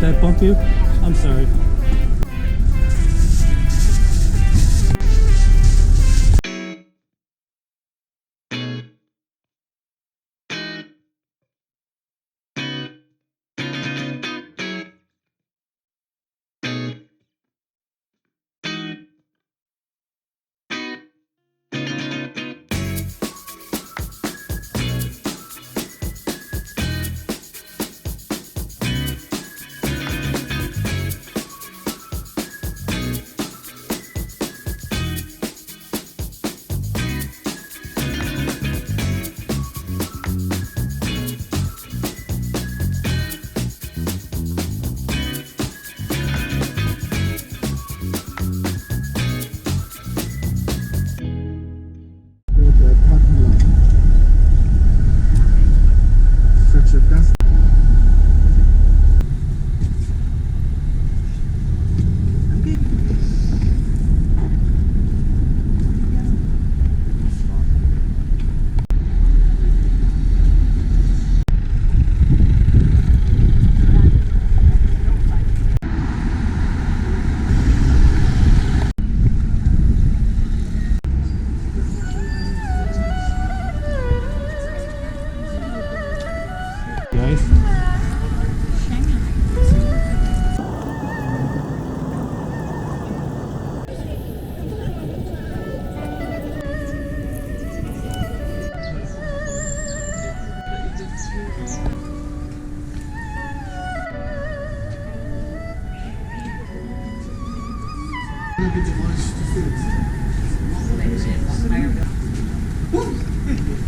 Did I bump you? I'm sorry.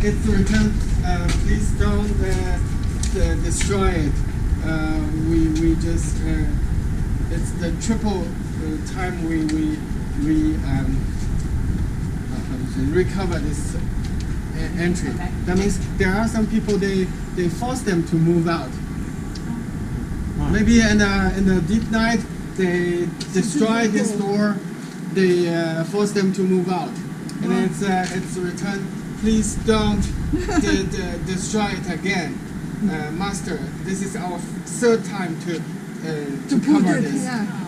It's returned. Please don't destroy it. We just it's the triple time we recover this entry. That means there are some people they force them to move out. Maybe in the deep night they destroy this door. They force them to move out, and it's returned. Please don't destroy it again, Master. This is our third time to cover this. Yeah.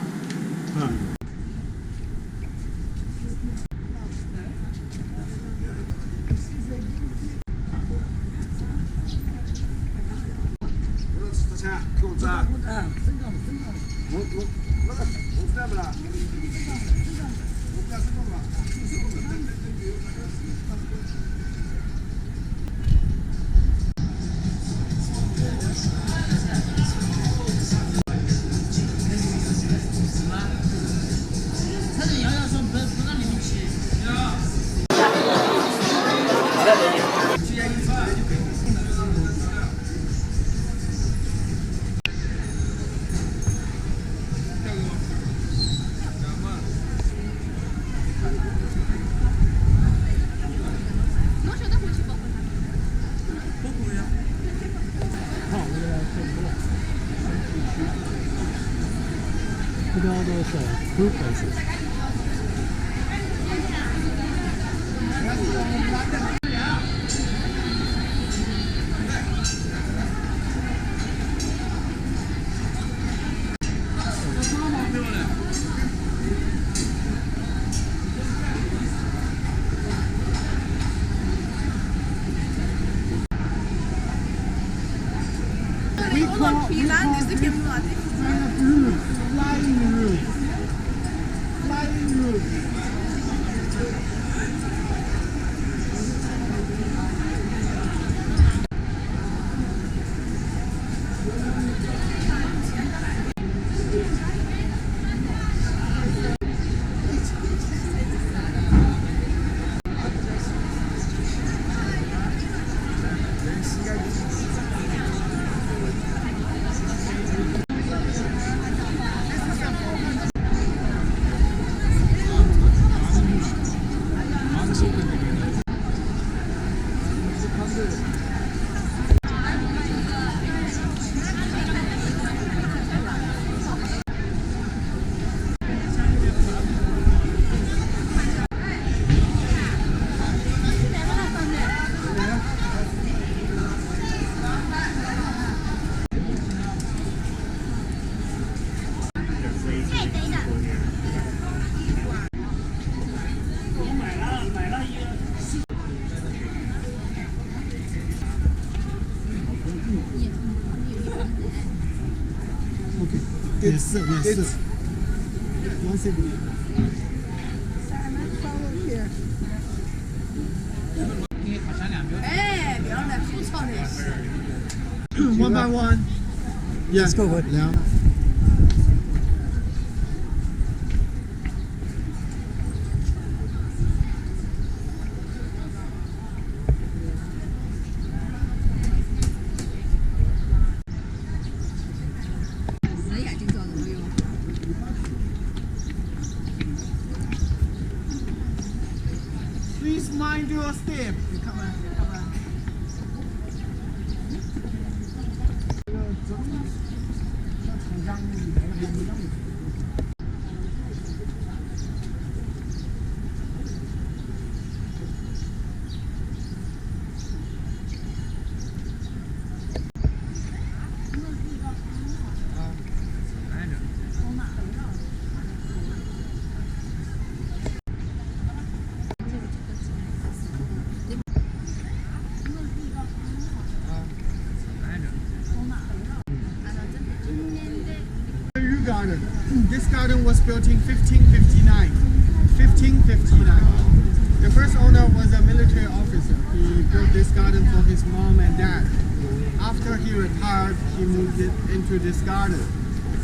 Look at all those food places. We call Flying roof. Flying roof. Okay. Yes, sir. Yes, It's sir. one second. Here. 哎，不要来吐槽那些。 One by one. Yeah. Let's go, bud. Now. Please mind your step. Come on, come on. Garden. This garden was built in 1559. 1559. The first owner was a military officer. He built this garden for his mom and dad. After he retired, he moved it into this garden.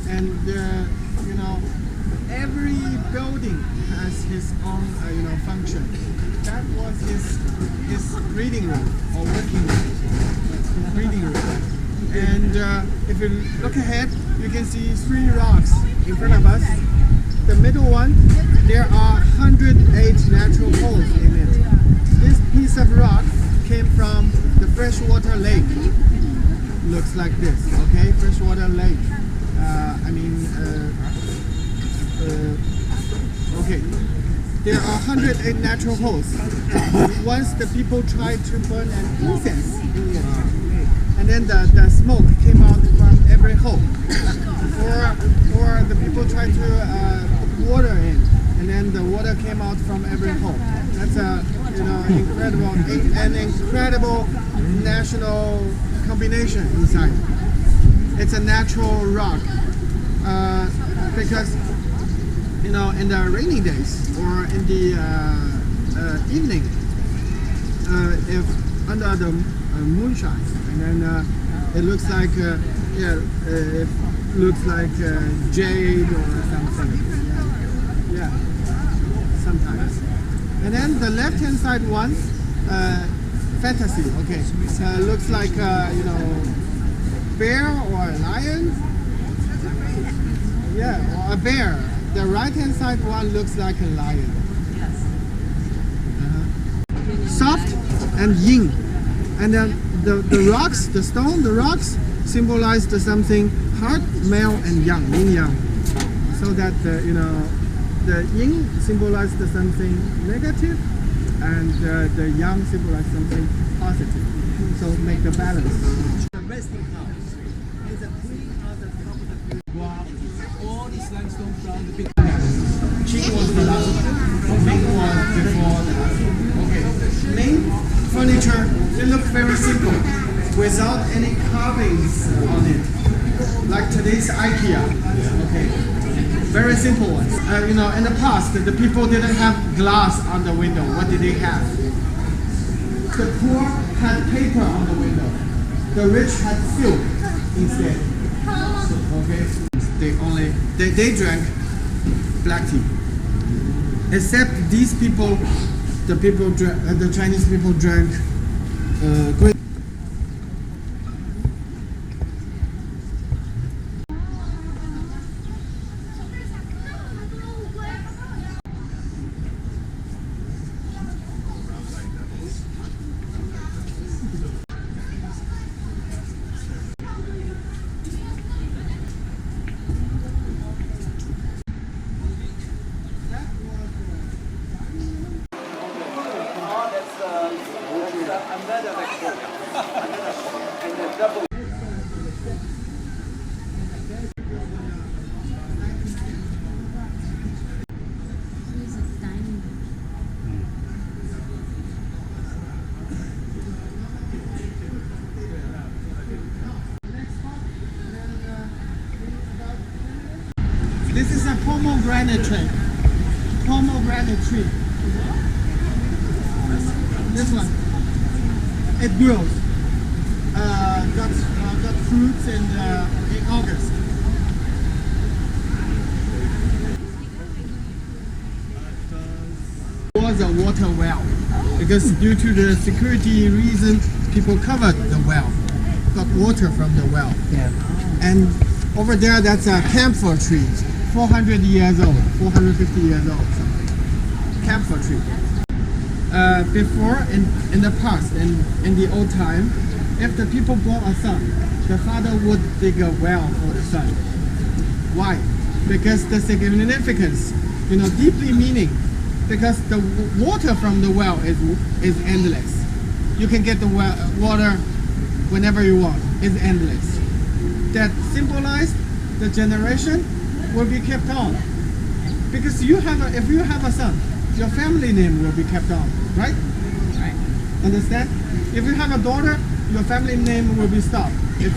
And you know, every building has his own function. That was his reading room or working room. His reading room. And if you look ahead, you can see 3 rocks in front of us. The middle one, there are 108 natural holes in it. This piece of rock came from the freshwater lake. Looks like this, okay? Freshwater lake. Okay. There are 108 natural holes. Once the people tried to burn an incense in it, and then the smoke came out from every hole. Or the people tried to put water in, and then the water came out from every hole. That's an incredible national combination inside. It's a natural rock because in the rainy days or in the evening, if under the moonshine, and then it looks like it looks like jade or something. Yeah, sometimes. And then the left-hand side one, fantasy. Okay, looks like bear or a lion. Yeah, or a bear. The right-hand side one looks like a lion. Soft and yin. And then the rocks, the stone, the rocks symbolize something hard, male and yang, yin yang. So that the yin symbolizes something negative, and the yang symbolizes something positive. So make the balance. The resting house is a queen at the top of the building. Wow, all this limestone from the big. Qing was the last one. Ming was before the last one. Okay. Ming furniture, they look very simple, without any carvings on it. Like today's IKEA. Okay. Very simple ones. In the past, the people didn't have glass on the window. What did they have? The poor had paper on the window. The rich had silk instead. Okay. They drank black tea. Except these people, the Chinese people drank green. Another This is a pomegranate tree. Pomegranate tree. This one. It grows. Got fruits in August. Was a water well because due to the security reason, people covered the well, got water from the well. Yeah. And over there, that's a camphor tree, 400 years old, 450 years old, something. Camphor tree. Before, in the past, in the old time, if the people born a son, the father would dig a well for the son. Why? Because the significance, deeply meaning. Because the water from the well is endless. You can get the water whenever you want. It's endless. That symbolizes the generation will be kept on. Because if you have a son, your family name will be kept on, right? Right. Understand? If you have a daughter, your family name will be stopped if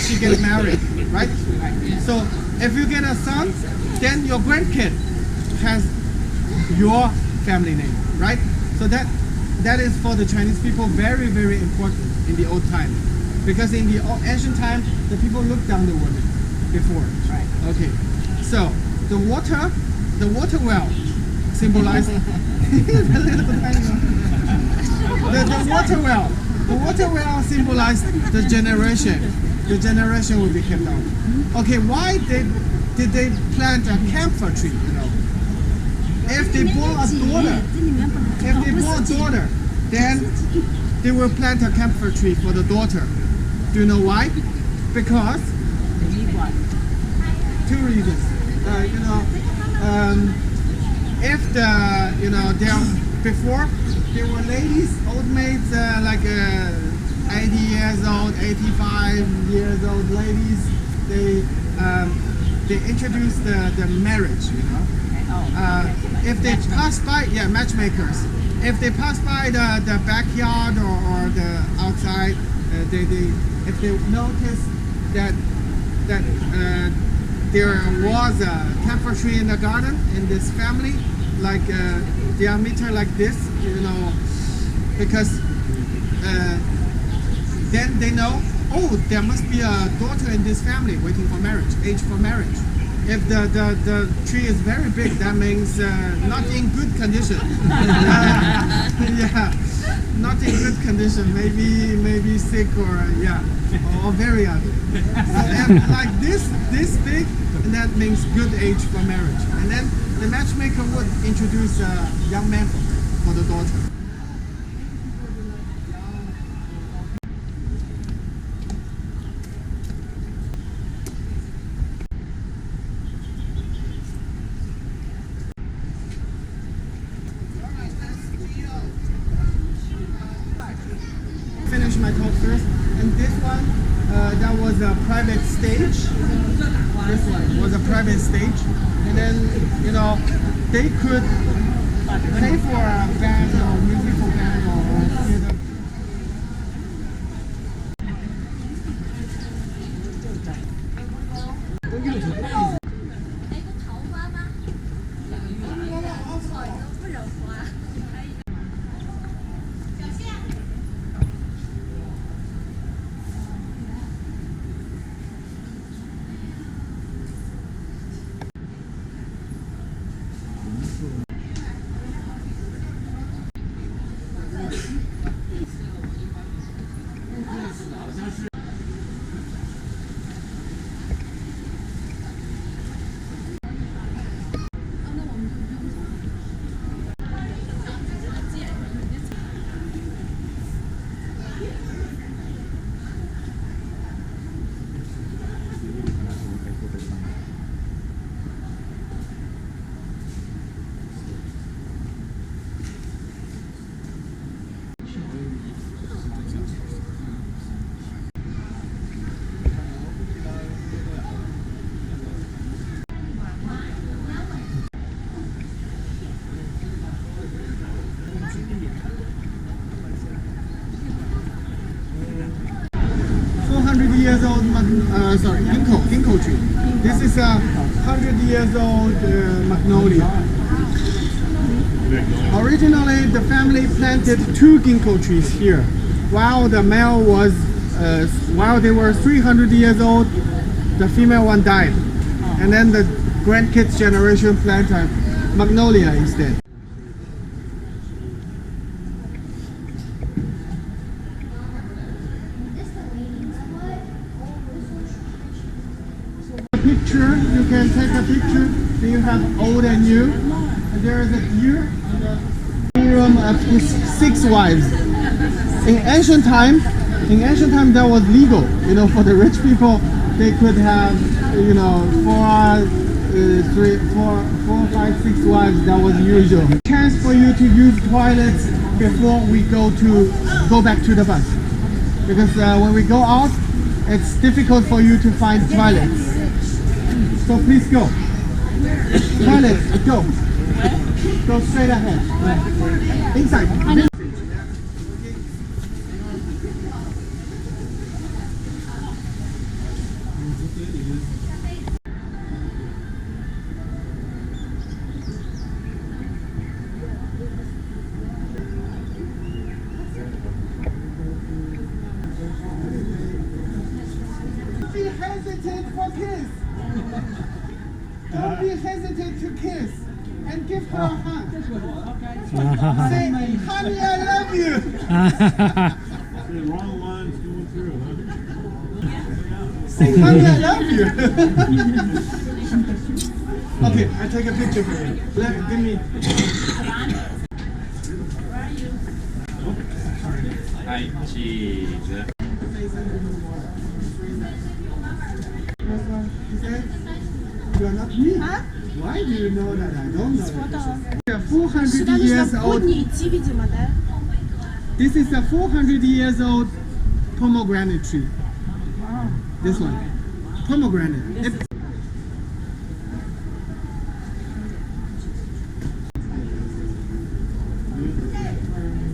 she gets married, right? So if you get a son, then your grandkid has your family name, right? So that is for the Chinese people very, very important in the old time, because in the ancient time the people looked down the women before. Right. Okay. So the water well symbolized the water well symbolized the generation. The generation will be kept on. Okay. Why did they plant a camphor tree? If they born a daughter, then they will plant a camphor tree for the daughter. Do you know why? Because two reasons. If before there were ladies, old maids, like 80 years old, 85 years old ladies, they introduced the marriage. If they pass by, matchmakers. If they pass by the backyard or the outside, if they notice that there was a camphor tree in the garden in this family, like diameter like this, because then they know, oh, there must be a daughter in this family waiting for marriage, age for marriage. If the tree is very big, that means not in good condition. Not in good condition. Maybe sick or very ugly. And like this big, and that means good age for marriage. And then the matchmaker would introduce a young man for the daughter. Finish my talk first, and this one, that was a private stage. This one was a private stage, and then they could pay for a band or musical band or theater. Years old, ginkgo tree. This is a 100 years old magnolia. Originally, the family planted 2 ginkgo trees here. While the male was, while they were 300 years old, the female one died. And then the grandkids generation planted magnolia instead. Picture, you can take a picture. Then you have old and new. And there is a deer in the room of his 6 wives. In ancient time, that was legal. You know, for the rich people, they could have, you know, 4, 5, 6 wives. That was usual. Chance for you to use toilets before we go back to the bus, because when we go out, it's difficult for you to find toilets. So please go. Toilets, go. Go straight ahead. Inside. Don't be hesitant for kiss. Don't be hesitant to kiss and give her a hug. Say, honey, I love you. The wrong line's going through, huh? Say, honey, I love you. Okay, I take a picture for you. Give me. Hi, cheese. You are not me. Huh? Why do you know that? I don't know. They are 400 years old. This is a 400 years old pomegranate tree. This one. Pomegranate. Is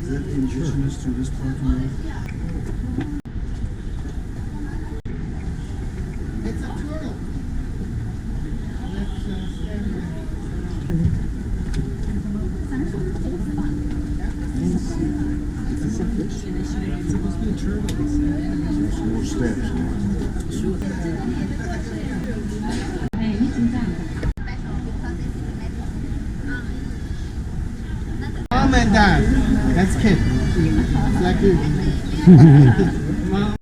that indigenous to this part of the world? It's a turtle. It's supposed to be a turtle. There's more steps. Mom and dad, that's kid. It's like you.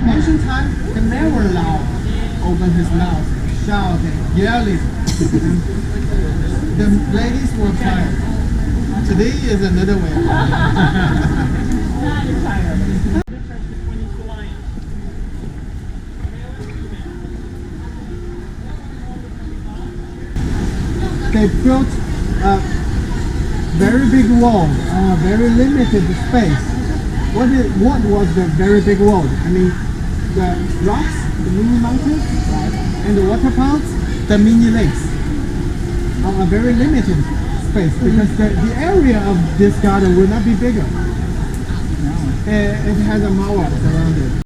Ancient time, the man were allowed open his mouth, shouting, yelling. The ladies were quiet. Today is another way. They built a very big wall on a very limited space. What was the very big wall? I mean, the rocks, the mini mountains, and the water ponds, the mini lakes, on a very limited space, because the area of this garden will not be bigger. It has a mall around it.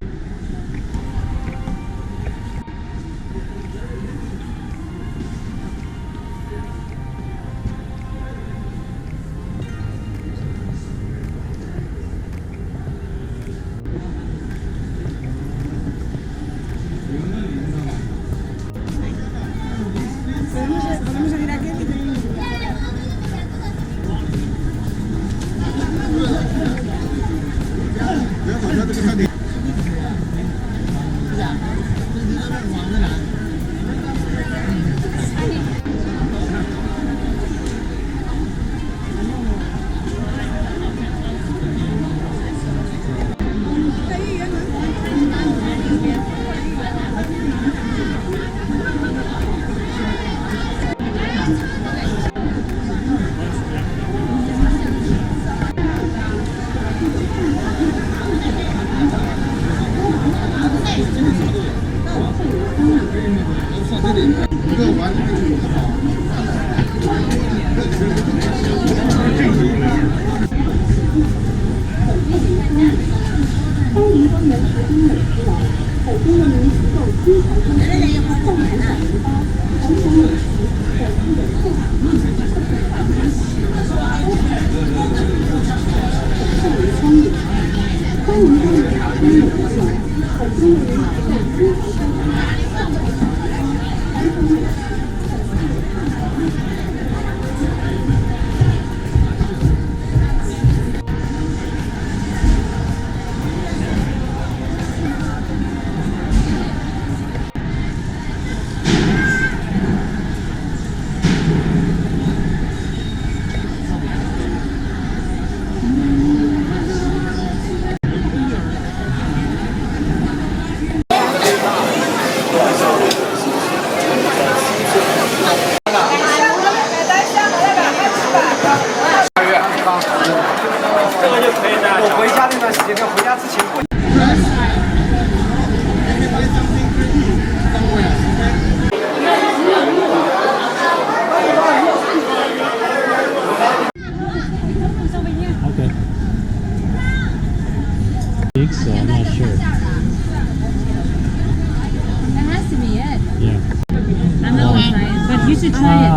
You should try it.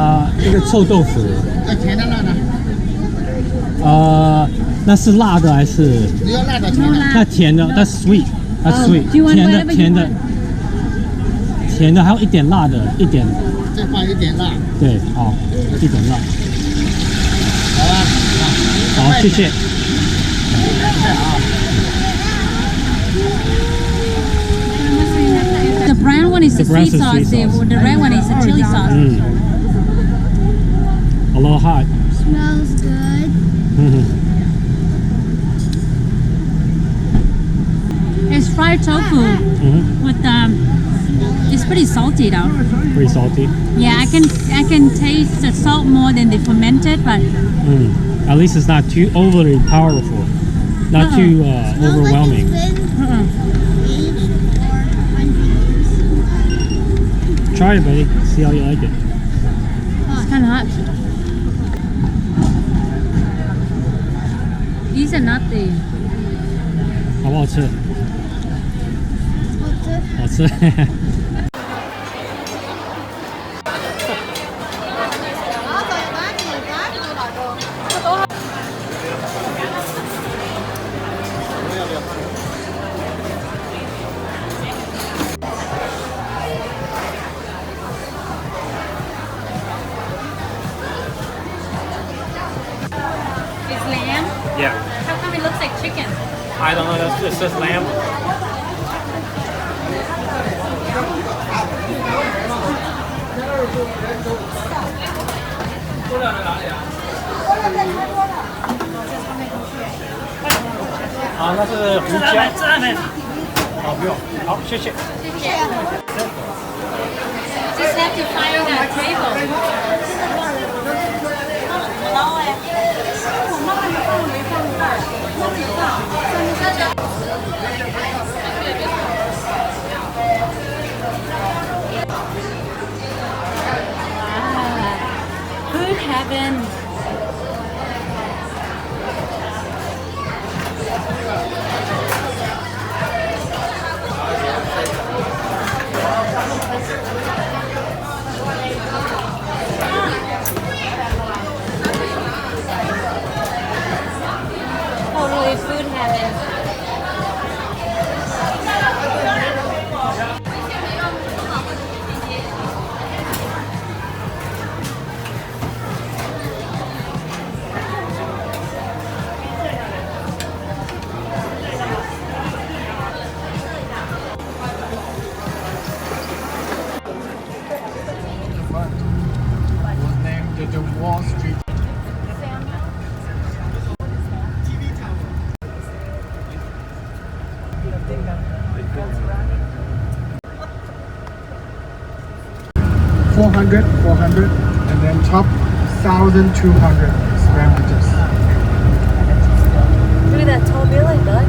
一个臭豆腐。甜的辣的？那是辣的还是？你要辣的 No 辣。那甜的，那 sweet，那 sweet， Do you want 甜的 whatever you 甜的 want? 甜的，还有一点辣的，一点。再放一点辣。对，好，一点辣。好吧。好，谢谢。The brown one is the The brown sweet is sauce. sweet sauce. The red one is the chili sauce. A little hot. Smells good. It's fried tofu with it's pretty salty though. Pretty salty. Yeah, I can taste the salt more than the fermented, but At least it's not too overly powerful. Not too overwhelming. Try it, buddy. See how you like it. it's kind of hot. These are nutty. 好不好吃？好吃。It's lamb. Yeah. How come it looks like chicken? I don't know. It says lamb. Ah, 那是胡椒。哦，不用。好，谢谢。 Just have to find that table. Food heaven. Totally food heaven. Was named the Wall Street. $400, and then top 1,200 square meters. Look at that tall building, bud.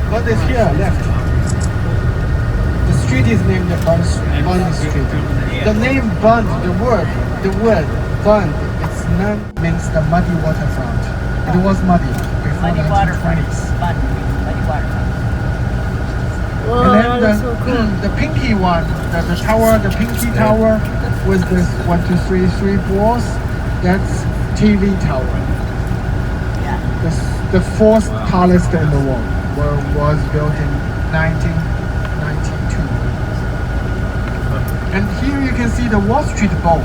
Bund is here, left. The street is named Bund Street. The name Bund, the word Bund, it's name means the muddy waterfront. It was muddy before the 1920s. And then the pinky one, the tower, the pinky tower with this 1, 2, 3, 3 balls, that's TV tower. The fourth tallest in the world. Was built in 1992. And here you can see the Wall Street Bowl.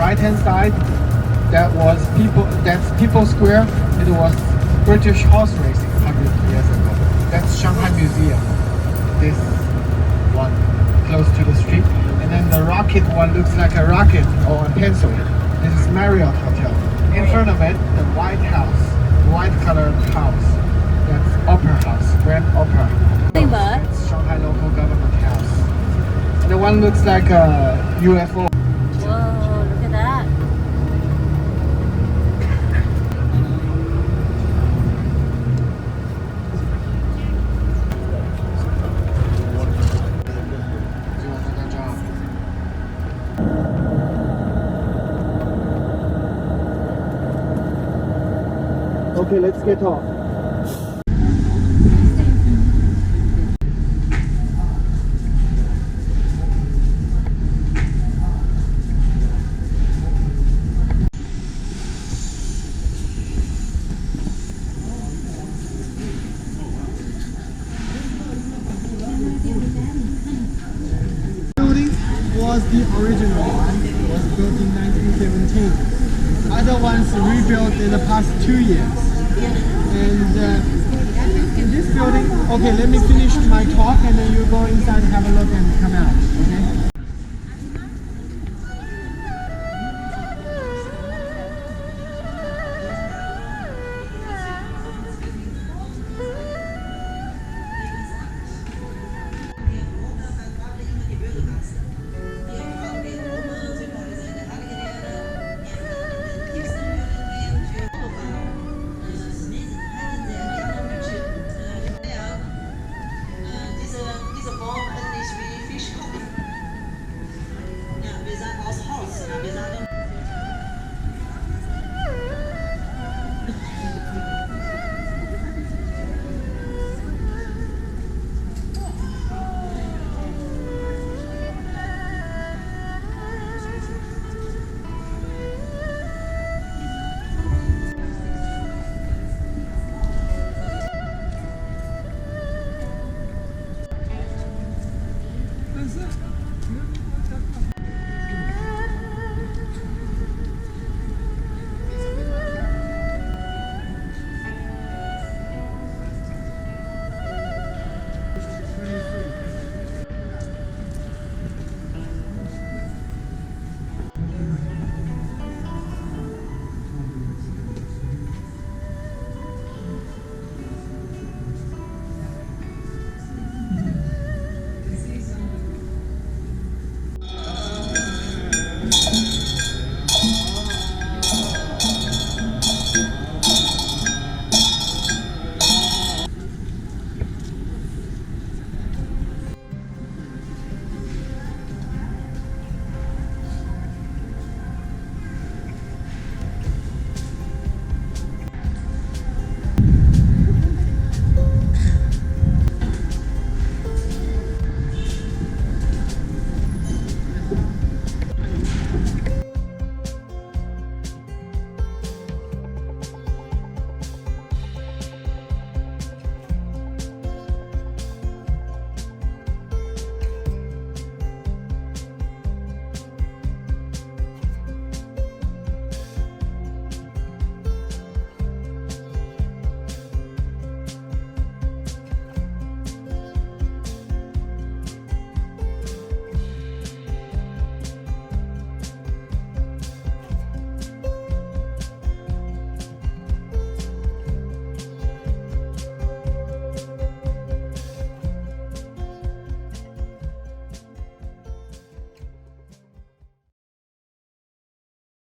right-hand side, that's People Square. It was British horse racing 100 years ago. That's Shanghai Museum. This one close to the street. And then the rocket one looks like a rocket or a pencil. This is Marriott Hotel. In front of it, the White House, white colored house. That's Opera House, Grand Opera. That's Shanghai local government house. And the one looks like a UFO. Whoa, look at that. Okay, let's get off. Building was the original one. It was built in 1917. Other ones rebuilt in the past 2 years. And in this building, okay, let me finish my talk and then you go inside, have a look and come out, okay? Diese Form ähnlich wie Fischkopf. Ja, wir sind aus Holz. Ja, wir sagen